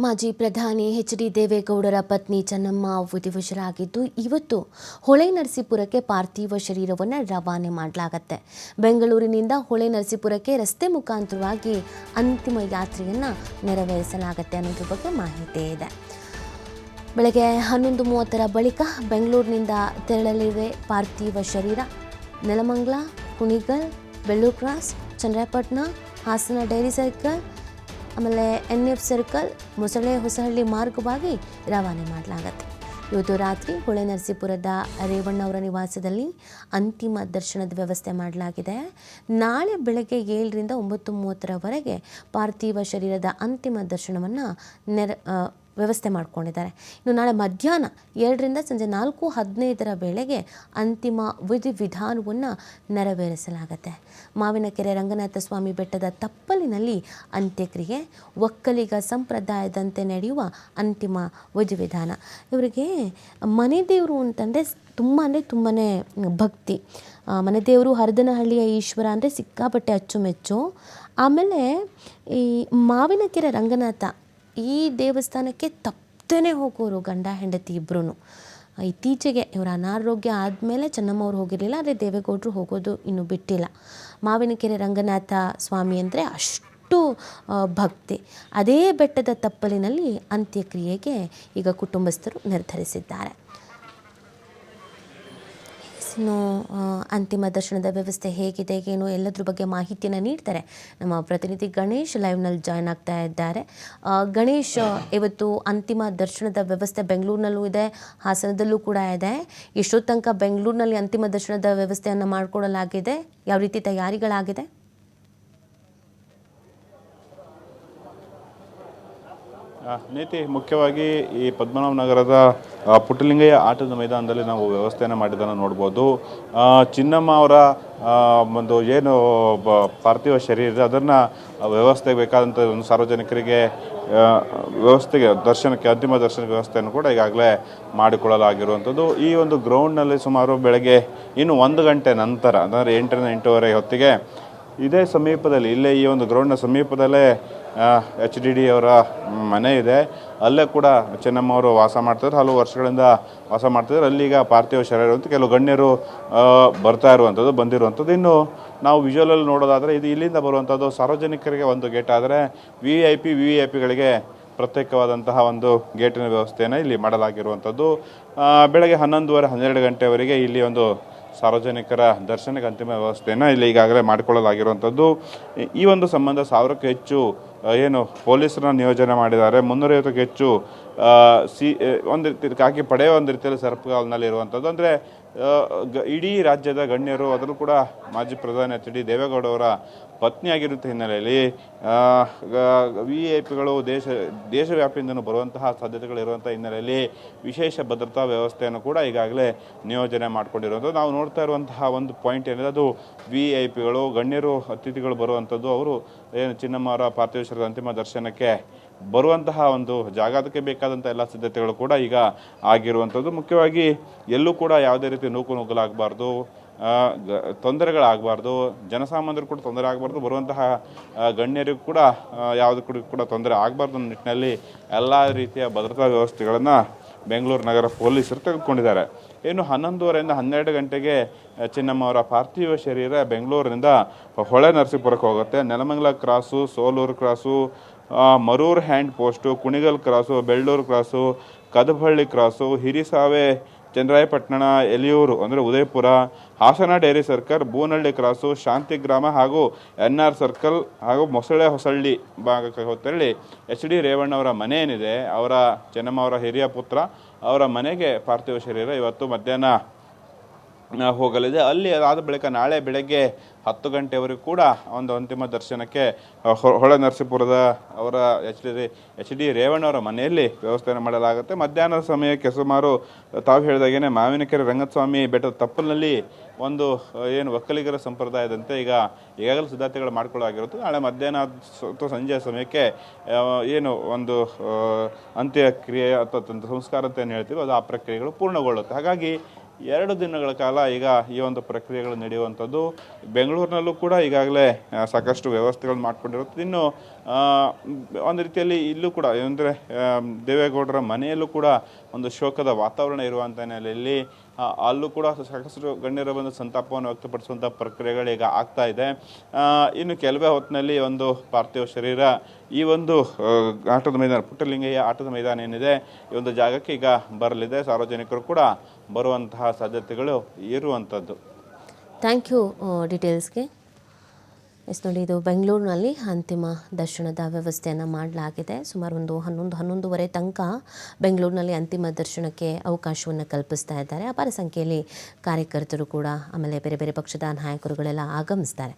ಮಾಜಿ ಪ್ರಧಾನಿ ಎಚ್.ಡಿ. ದೇವೇಗೌಡರ ಪತ್ನಿ ಚೆನ್ನಮ್ಮ ವಿಧಿವಶರಾಗಿದ್ದು, ಇವತ್ತು ಹೊಳೆನರಸೀಪುರಕ್ಕೆ ಪಾರ್ಥಿವ ಶರೀರವನ್ನು ರವಾನೆ ಮಾಡಲಾಗುತ್ತೆ. ಬೆಂಗಳೂರಿನಿಂದ ಹೊಳೆನರಸೀಪುರಕ್ಕೆ ರಸ್ತೆ ಮುಖಾಂತರವಾಗಿ ಅಂತಿಮ ಯಾತ್ರೆಯನ್ನು ನೆರವೇರಿಸಲಾಗುತ್ತೆ ಅನ್ನೋದ್ರ ಬಗ್ಗೆ ಮಾಹಿತಿ ಇದೆ. ಬೆಳಗ್ಗೆ 11:30 ಬಳಿಕ ಬೆಂಗಳೂರಿನಿಂದ ತೆರಳಲಿವೆ ಪಾರ್ಥಿವ ಶರೀರ. Nelamangala, Kunigal, Bellur cross, Channarayapatna, Hassan dairy circle, ಆಮೇಲೆ NF ಸರ್ಕಲ್, ಮೊಸಳೆ ಹೊಸಹಳ್ಳಿ ಮಾರ್ಗವಾಗಿ ರವಾನೆ ಮಾಡಲಾಗತ್ತೆ. ಇವತ್ತು ರಾತ್ರಿ ಹೊಳೆನರಸೀಪುರದ ರೇವಣ್ಣ ಅವರ ನಿವಾಸದಲ್ಲಿ ಅಂತಿಮ ದರ್ಶನದ ವ್ಯವಸ್ಥೆ ಮಾಡಲಾಗಿದೆ. ನಾಳೆ ಬೆಳಗ್ಗೆ 7ರಿಂದ 9:30ರವರೆಗೆ ಪಾರ್ಥಿವ ಶರೀರದ ಅಂತಿಮ ದರ್ಶನವನ್ನು ವ್ಯವಸ್ಥೆ ಮಾಡಿಕೊಂಡಿದ್ದಾರೆ. ಇನ್ನು ನಾಳೆ ಮಧ್ಯಾಹ್ನ 2ರಿಂದ ಸಂಜೆ 4:15ರ ವೇಳೆಗೆ ಅಂತಿಮ ವಿಧಿವಿಧಾನವನ್ನು ನೆರವೇರಿಸಲಾಗುತ್ತೆ. ಮಾವಿನಕೆರೆ ರಂಗನಾಥ ಸ್ವಾಮಿ ಬೆಟ್ಟದ ತಪ್ಪಲಿನಲ್ಲಿ ಅಂತ್ಯಕ್ರಿಯೆ, ಒಕ್ಕಲಿಗ ಸಂಪ್ರದಾಯದಂತೆ ನಡೆಯುವ ಅಂತಿಮ ವಿಧಿವಿಧಾನ. ಇವರಿಗೆ ಮನೆ ದೇವರು ಅಂತಂದರೆ ತುಂಬಾ ಭಕ್ತಿ. ಮನೆ ದೇವರು ಹರದನಹಳ್ಳಿಯ ಈಶ್ವರ ಅಂದರೆ ಸಿಕ್ಕಾಪಟ್ಟೆ ಅಚ್ಚುಮೆಚ್ಚು. ಆಮೇಲೆ ಈ ಮಾವಿನಕೆರೆ ರಂಗನಾಥ ಈ ದೇವಸ್ಥಾನಕ್ಕೆ ತಪ್ಪದೇ ಹೋಗೋರು ಗಂಡ ಹೆಂಡತಿ ಇಬ್ಬರೂ. ಇತ್ತೀಚೆಗೆ ಇವರ ಅನಾರೋಗ್ಯ ಆದಮೇಲೆ ಚೆನ್ನಮ್ಮ ಅವ್ರು ಹೋಗಿರಲಿಲ್ಲ, ಆದರೆ ದೇವೇಗೌಡರು ಹೋಗೋದು ಇನ್ನೂ ಬಿಟ್ಟಿಲ್ಲ. ಮಾವಿನಕೆರೆ ರಂಗನಾಥ ಸ್ವಾಮಿ ಅಂದರೆ ಅಷ್ಟು ಭಕ್ತಿ. ಅದೇ ಬೆಟ್ಟದ ತಪ್ಪಲಿನಲ್ಲಿ ಅಂತ್ಯಕ್ರಿಯೆಗೆ ಈಗ ಕುಟುಂಬಸ್ಥರು ನಿರ್ಧರಿಸಿದ್ದಾರೆ. ಇನ್ನು ಅಂತಿಮ ದರ್ಶನದ ವ್ಯವಸ್ಥೆ ಹೇಗಿದೆ, ಏನು ಎಲ್ಲದ್ರ ಬಗ್ಗೆ ಮಾಹಿತಿಯನ್ನು ನೀಡ್ತಾರೆ ನಮ್ಮ ಪ್ರತಿನಿಧಿ ಗಣೇಶ್ ಲೈವ್ನಲ್ಲಿ ಜಾಯ್ನ್ ಆಗ್ತಾ ಇದ್ದಾರೆ. ಗಣೇಶ್, ಇವತ್ತು ಅಂತಿಮ ದರ್ಶನದ ವ್ಯವಸ್ಥೆ ಬೆಂಗಳೂರಿನಲ್ಲೂ ಇದೆ, ಹಾಸನದಲ್ಲೂ ಕೂಡ ಇದೆ. ಎಷ್ಟೊತ್ತು ತನಕ ಬೆಂಗಳೂರಿನಲ್ಲಿ ಅಂತಿಮ ದರ್ಶನದ ವ್ಯವಸ್ಥೆಯನ್ನು ಮಾಡಿಕೊಡಲಾಗಿದೆ? ಯಾವ ರೀತಿ ತಯಾರಿಗಳಾಗಿದೆ? ನೀತಿ, ಮುಖ್ಯವಾಗಿ ಈ ಪದ್ಮನಾಭ ನಗರದ ಪುಟ್ಟಲಿಂಗಯ್ಯ ಆಟದ ಮೈದಾನದಲ್ಲಿ ನಾವು ವ್ಯವಸ್ಥೆಯನ್ನು ಮಾಡಿದ್ದನ್ನು ನೋಡ್ಬೋದು. ಚಿನ್ನಮ್ಮ ಅವರ ಒಂದು ಏನು ಪಾರ್ಥಿವ ಶರೀರ ಇದೆ ಅದನ್ನು ವ್ಯವಸ್ಥೆಗೆ ಬೇಕಾದಂಥ ಒಂದು ಸಾರ್ವಜನಿಕರಿಗೆ ವ್ಯವಸ್ಥೆಗೆ ದರ್ಶನಕ್ಕೆ ಅಂತಿಮ ದರ್ಶನಕ್ಕೆ ವ್ಯವಸ್ಥೆಯನ್ನು ಕೂಡ ಈಗಾಗಲೇ ಮಾಡಿಕೊಳ್ಳಲಾಗಿರುವಂಥದ್ದು. ಈ ಒಂದು ಗ್ರೌಂಡ್ನಲ್ಲಿ ಸುಮಾರು ಬೆಳಗ್ಗೆ ಇನ್ನು 1 ಗಂಟೆ ನಂತರ ಅಂದರೆ 8ರಿಂದ 8:30 ಹೊತ್ತಿಗೆ ಇದೇ ಸಮೀಪದಲ್ಲಿ, ಇಲ್ಲೇ ಈ ಒಂದು ಗ್ರೌಂಡ್ನ ಸಮೀಪದಲ್ಲೇ HDD ಅವರ ಮನೆ ಇದೆ. ಅಲ್ಲೇ ಕೂಡ ಚೆನ್ನಮ್ಮ ಅವರು ವಾಸ ಮಾಡ್ತಿದ್ರು, ಹಲವು ವರ್ಷಗಳಿಂದ ವಾಸ ಮಾಡ್ತಿದ್ರು. ಅಲ್ಲಿಗ ಪಾರ್ಥಿವ ಶರೀರ ಅಂತ ಕೆಲವು ಗಣ್ಯರು ಬಂದಿರುವಂಥದ್ದು. ಇನ್ನು ನಾವು ವಿಜುವಲಲ್ಲಿ ನೋಡೋದಾದರೆ ಇದು ಇಲ್ಲಿಂದ ಬರುವಂಥದ್ದು ಸಾರ್ವಜನಿಕರಿಗೆ ಒಂದು ಗೇಟ್, ಆದರೆ VVIPಗಳಿಗೆ ಪ್ರತ್ಯೇಕವಾದಂತಹ ಒಂದು ಗೇಟಿನ ವ್ಯವಸ್ಥೆಯನ್ನು ಇಲ್ಲಿ ಮಾಡಲಾಗಿರುವಂಥದ್ದು. ಬೆಳಗ್ಗೆ 11:30, 12 ಗಂಟೆವರೆಗೆ ಇಲ್ಲಿ ಒಂದು ಸಾರ್ವಜನಿಕರ ದರ್ಶನಕ್ಕೆ ಅಂತಿಮ ವ್ಯವಸ್ಥೆಯನ್ನು ಇಲ್ಲಿ ಈಗಾಗಲೇ ಮಾಡಿಕೊಳ್ಳಲಾಗಿರುವಂಥದ್ದು. ಈ ಒಂದು ಸಂಬಂಧ 1000ಕ್ಕೂ ಹೆಚ್ಚು ಏನು ಪೊಲೀಸರನ್ನ ನಿಯೋಜನೆ ಮಾಡಿದ್ದಾರೆ. 350ಕ್ಕೂ ಹೆಚ್ಚು ಒಂದು ರೀತಿ ಖಾಕಿ ಪಡೆಯ ಒಂದು ರೀತಿಯಲ್ಲಿ ಸರಪುಗಾಲಿನಲ್ಲಿ ಇರುವಂಥದ್ದು. ಅಂದರೆ ಇಡೀ ರಾಜ್ಯದ ಗಣ್ಯರು, ಅದರಲ್ಲೂ ಕೂಡ ಮಾಜಿ ಪ್ರಧಾನಿ ಎಚ್.ಡಿ. ದೇವೇಗೌಡ ಅವರ ಪತ್ನಿಯಾಗಿರುವಂಥ ಹಿನ್ನೆಲೆಯಲ್ಲಿ VVIPಗಳು ದೇಶವ್ಯಾಪಿಯಿಂದಲೂ ಬರುವಂತಹ ಸಾಧ್ಯತೆಗಳಿರುವಂಥ ಹಿನ್ನೆಲೆಯಲ್ಲಿ ವಿಶೇಷ ಭದ್ರತಾ ವ್ಯವಸ್ಥೆಯನ್ನು ಕೂಡ ಈಗಾಗಲೇ ನಿಯೋಜನೆ ಮಾಡಿಕೊಂಡಿರುವಂಥದ್ದು. ನಾವು ನೋಡ್ತಾ ಇರುವಂತಹ ಒಂದು ಪಾಯಿಂಟ್ ಏನಿದೆ, ಅದು VVIPಗಳು, ಗಣ್ಯರು, ಅತಿಥಿಗಳು ಬರುವಂಥದ್ದು. ಅವರು ಏನು ಚಿನ್ನಮ್ಮ ಅವರ ಪಾರ್ಥಿವ ಶರೀರದ ಅಂತಿಮ ದರ್ಶನಕ್ಕೆ ಬರುವಂತಹ ಒಂದು ಜಾಗ, ಅದಕ್ಕೆ ಬೇಕಾದಂಥ ಎಲ್ಲ ಸಿದ್ಧತೆಗಳು ಕೂಡ ಈಗ ಆಗಿರುವಂಥದ್ದು. ಮುಖ್ಯವಾಗಿ ಎಲ್ಲೂ ಕೂಡ ಯಾವುದೇ ರೀತಿ ನೂಕುನುಗ್ಗಲಾಗಬಾರ್ದು, ತೊಂದರೆಗಳಾಗಬಾರ್ದು, ಜನಸಾಮಾನ್ಯರು ಕೂಡ ತೊಂದರೆ ಆಗಬಾರ್ದು, ಬರುವಂತಹ ಗಣ್ಯರಿಗೂ ಕೂಡ ಯಾವುದಕ್ಕೂ ಕೂಡ ತೊಂದರೆ ಆಗಬಾರ್ದು ಅನ್ನೋ ನಿಟ್ಟಿನಲ್ಲಿ ಎಲ್ಲ ರೀತಿಯ ಭದ್ರತಾ ವ್ಯವಸ್ಥೆಗಳನ್ನು ಬೆಂಗಳೂರು ನಗರ ಪೊಲೀಸರು ತೆಗೆದುಕೊಂಡಿದ್ದಾರೆ. ಇನ್ನು 11:30ರಿಂದ 12 ಗಂಟೆಗೆ ಚಿನ್ನಮ್ಮ ಅವರ ಪಾರ್ಥಿವ ಶರೀರ ಬೆಂಗಳೂರಿನಿಂದ ಹೊಳೆನರಸೀಪುರಕ್ಕೆ ಹೋಗುತ್ತೆ. Nelamangala cross, Soluru cross, Maruru hand post, Kunigal cross, Belluru cross, Kadaballi cross, Hirisave, Channarayapatna, Eliyur ಅಂದರೆ Udayapura, Hassan dairy circle, Boonahalli cross, Shantigrama ಹಾಗೂ NR ಸರ್ಕಲ್ ಹಾಗೂ ಮೊಸಳೆ ಹೊಸಳ್ಳಿ ಭಾಗಕ್ಕೆ ಹೊತ್ತಳ್ಳಿ HD ರೇವಣ್ಣ ಅವರ ಮನೆ ಏನಿದೆ, ಅವರ ಚೆನ್ನಮ್ಮ ಅವರ ಹಿರಿಯ ಪುತ್ರ ಅವರ ಮನೆಗೆ ಪಾರ್ಥಿವ ಶರೀರ ಇವತ್ತು ಮಧ್ಯಾಹ್ನ ಹೋಗಲಿದೆ. ಅಲ್ಲಿ ಅದಾದ ಬಳಿಕ ನಾಳೆ ಬೆಳಗ್ಗೆ 10 ಗಂಟೆವರೆಗೂ ಕೂಡ ಒಂದು ಅಂತಿಮ ದರ್ಶನಕ್ಕೆ ಹೊಳೆನರಸೀಪುರದ ಅವರ HD ರೇವಣ್ಣ ಅವರ ಮನೆಯಲ್ಲಿ ವ್ಯವಸ್ಥೆಯನ್ನು ಮಾಡಲಾಗುತ್ತೆ. ಮಧ್ಯಾಹ್ನದ ಸಮಯಕ್ಕೆ ಸುಮಾರು ತಾವು ಹೇಳಿದಾಗೇ ಮಾವಿನಕೆರೆ ರಂಗಸ್ವಾಮಿ ಬೆಟ್ಟದ ತಪ್ಪಲಿನಲ್ಲಿ ಒಂದು ಏನು ಒಕ್ಕಲಿಗರ ಸಂಪ್ರದಾಯದಂತೆ ಈಗಾಗಲೇ ಸಿದ್ಧತೆಗಳು ಮಾಡಿಕೊಳ್ಳಾಗಿರುತ್ತೆ. ನಾಳೆ ಮಧ್ಯಾಹ್ನ ಅಥವಾ ಸಂಜೆಯ ಸಮಯಕ್ಕೆ ಏನು ಒಂದು ಅಂತ್ಯಕ್ರಿಯೆ ಅಥವಾ ಸಂಸ್ಕಾರ ಅಂತ ಏನು ಹೇಳ್ತೀವಿ, ಅದು ಆ ಪ್ರಕ್ರಿಯೆಗಳು ಪೂರ್ಣಗೊಳ್ಳುತ್ತೆ. ಹಾಗಾಗಿ 2 ದಿನಗಳ ಕಾಲ ಈಗ ಈ ಒಂದು ಪ್ರಕ್ರಿಯೆಗಳು ನಡೆಯುವಂಥದ್ದು. ಬೆಂಗಳೂರಿನಲ್ಲೂ ಕೂಡ ಈಗಾಗಲೇ ಸಾಕಷ್ಟು ವ್ಯವಸ್ಥೆಗಳು ಮಾಡ್ಕೊಂಡಿರುತ್ತೆ. ಇನ್ನು ಒಂದು ರೀತಿಯಲ್ಲಿ ಇಲ್ಲೂ ಕೂಡ ಏನಂದರೆ ದೇವೇಗೌಡರ ಮನೆಯಲ್ಲೂ ಕೂಡ ಒಂದು ಶೋಕದ ವಾತಾವರಣ ಇರುವಂಥ ಹಿನ್ನೆಲೆಯಲ್ಲಿ ಅಲ್ಲೂ ಕೂಡ ಸಾಕಷ್ಟು ಗಣ್ಯರು ಬಂದು ಸಂತಾಪವನ್ನು ವ್ಯಕ್ತಪಡಿಸುವಂಥ ಪ್ರಕ್ರಿಯೆಗಳು ಈಗ ಆಗ್ತಾ ಇದೆ. ಇನ್ನು ಕೆಲವೇ ಹೊತ್ತಿನಲ್ಲಿ ಒಂದು ಪಾರ್ಥಿವ ಶರೀರ ಈ ಒಂದು ಆಟದ ಮೈದಾನ, ಪುಟ್ಟಲಿಂಗಯ್ಯ ಆಟದ ಮೈದಾನ ಏನಿದೆ ಈ ಒಂದು ಜಾಗಕ್ಕೆ ಈಗ ಬರಲಿದೆ. ಸಾರ್ವಜನಿಕರು ಕೂಡ ಬರುವಂತಹ ಸಾಧ್ಯತೆಗಳು ಇರುವಂಥದ್ದು. Thank you ಡೀಟೇಲ್ಸ್ಗೆ. ಎಸ್ ನೋಡಿ, ಇದು ಬೆಂಗಳೂರಿನಲ್ಲಿ ಅಂತಿಮ ದರ್ಶನದ ವ್ಯವಸ್ಥೆಯನ್ನು ಮಾಡಲಾಗಿದೆ. ಸುಮಾರು ಒಂದು 11-11:30 ತನಕ ಬೆಂಗಳೂರಿನಲ್ಲಿ ಅಂತಿಮ ದರ್ಶನಕ್ಕೆ ಅವಕಾಶವನ್ನು ಕಲ್ಪಿಸ್ತಾ ಇದ್ದಾರೆ. ಅಪಾರ ಸಂಖ್ಯೆಯಲ್ಲಿ ಕಾರ್ಯಕರ್ತರು ಕೂಡ, ಆಮೇಲೆ ಬೇರೆ ಬೇರೆ ಪಕ್ಷದ ನಾಯಕರುಗಳೆಲ್ಲ ಆಗಮಿಸ್ತಾರೆ.